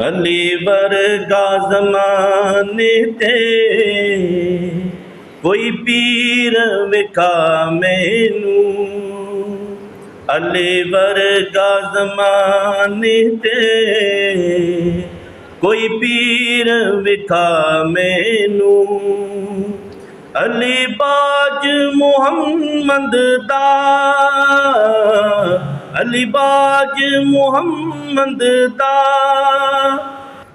अली वर्गा ज़माने ते कोई पीर विखा मैनू। अली वर्गा ज़माने ते कोई पीर विखा मैनू। अली बाज मुहम्मद दा, अली बाज मुहम्मद दा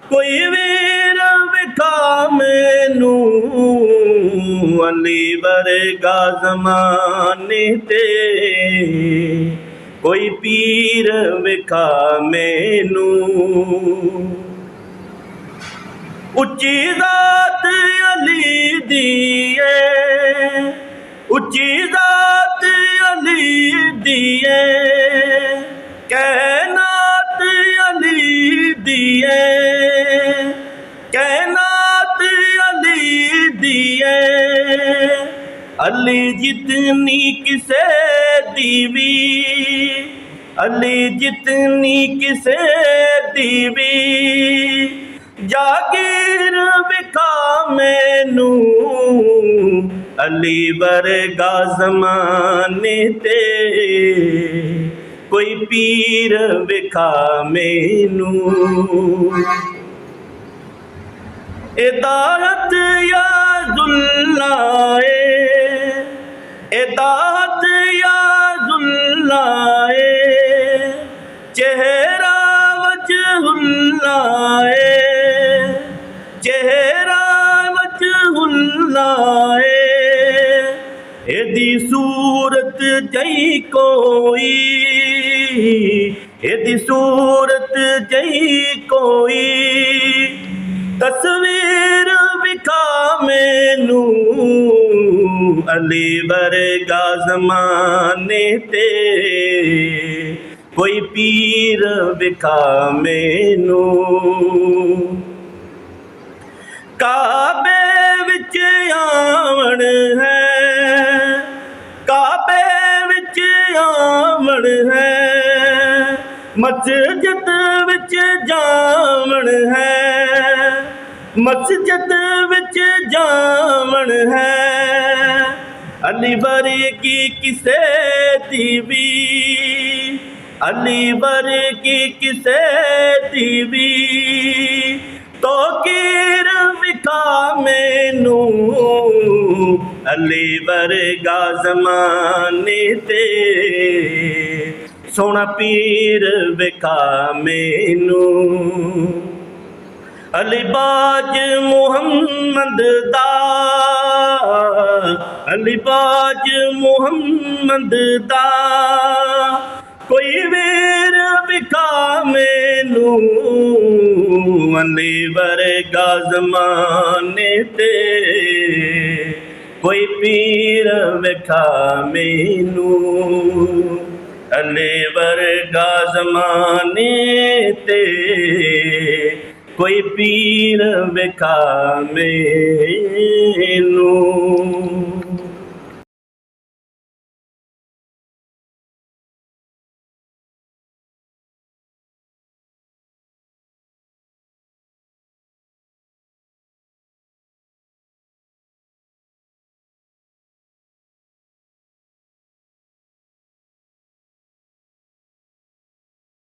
कोई वीर विखा मैनू। अली वर्गा ज़माने ते कोई पीर विखा मैनू। उच्ची ज़ात अली दी है, उच्ची ज़ात अली दी है, कैनात अली दी है, कैनात अली दी है। अली जितनी किसे दीवी, अली जितनी किसे दीवी, जागीर विखा मैनू। अली वर्गा ज़माने ते कोई पीर विखा मैनू। इताअत या ज़ुल्लाए, इताअत या ज़ुल्लाए, चेहरा वजहुल्लाए, चेहरा वजहुल्लाए। एदी सूरत जई कोई, एदी सूरत जई कोई, तस्वीर विखा मैनू। अली वर्गा ज़माने ते कोई पीर विखा मैनू। काबे विच आवण है, काबे विच आवण है, मस्जिद विच जावण है, मस्जिद विच जावण है। अली वर्गी किसे दीवी, अली वर्गी किसे दीवी, तो कीर विखा मैनू। अली वर्गा ज़माने ते सोना पीर विखा मैनू। अली बाज मुहम्मद दा, अली बाज मुहम्मद दा कोई वीर विखा मैनू। अली वर्गा ज़माने ते कोई पीर विखा मैनू। अली वर्गा ज़माने ते कोई पीर विखा मैनू।